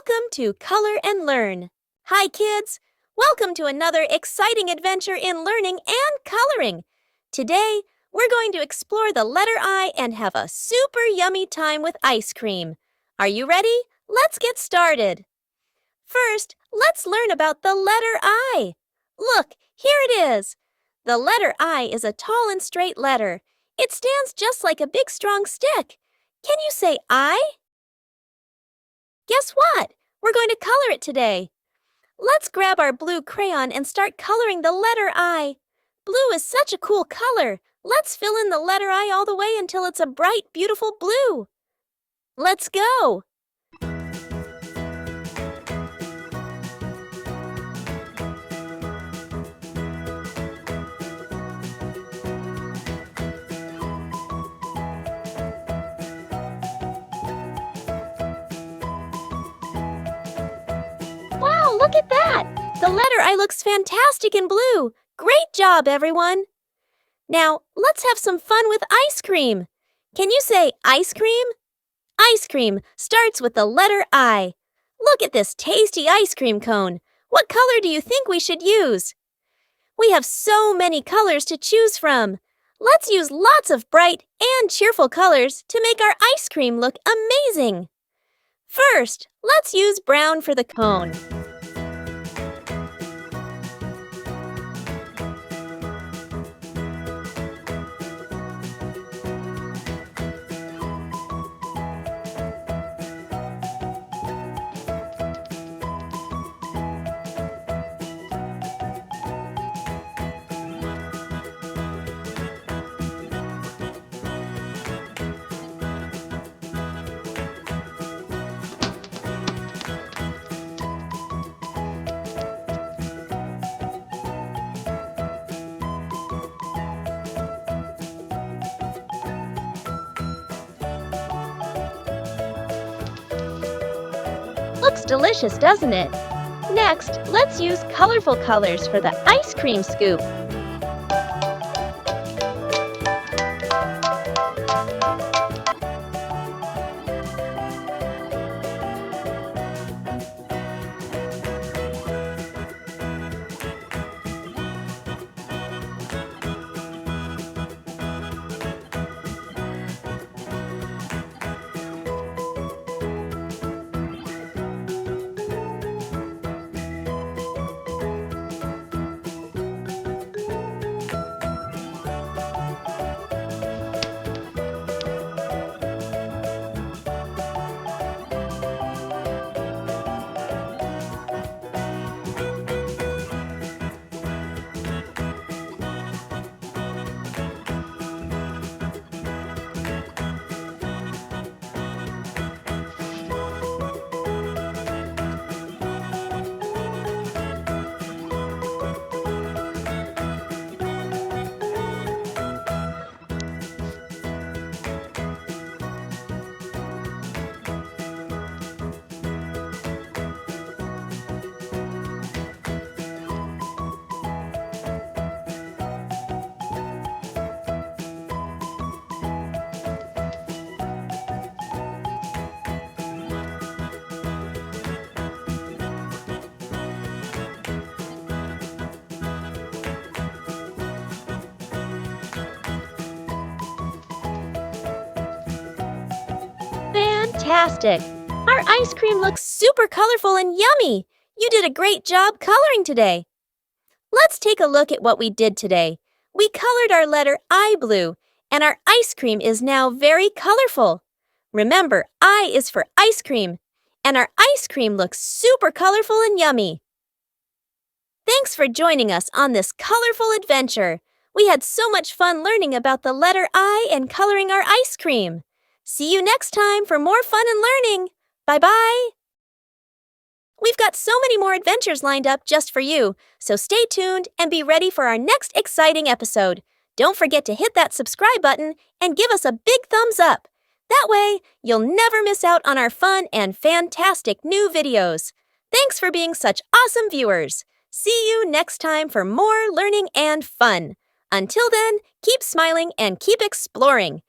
Welcome to Color and Learn. Hi, kids. Welcome to another exciting adventure in learning and coloring. Today, we're going to explore the letter I and have a super yummy time with ice cream. Are you ready? Let's get started. First, let's learn about the letter I. Look, here it is. The letter I is a tall and straight letter. It stands just like a big strong stick. Can you say I? Guess what? We're going to color it today. Let's grab our blue crayon and start coloring the letter I. Blue is such a cool color. Let's fill in the letter I all the way until it's a bright, beautiful blue. Let's go! Wow, look at that! The letter I looks fantastic in blue. Great job, everyone! Now, let's have some fun with ice cream. Can you say ice cream? Ice cream starts with the letter I. Look at this tasty ice cream cone. What color do you think we should use? We have so many colors to choose from. Let's use lots of bright and cheerful colors to make our ice cream look amazing. First, let's use brown for the cone. Looks delicious, doesn't it? Next, let's use colorful colors for the ice cream scoop. Fantastic! Our ice cream looks super colorful and yummy! You did a great job coloring today. Let's take a look at what we did today. We colored our letter I blue, and our ice cream is now very colorful. Remember, I is for ice cream, and our ice cream looks super colorful and yummy. Thanks for joining us on this colorful adventure. We had so much fun learning about the letter I and coloring our ice cream. See you next time for more fun and learning. Bye-bye. We've got so many more adventures lined up just for you, so stay tuned and be ready for our next exciting episode. Don't forget to hit that subscribe button and give us a big thumbs up. That way, you'll never miss out on our fun and fantastic new videos. Thanks for being such awesome viewers. See you next time for more learning and fun. Until then, keep smiling and keep exploring.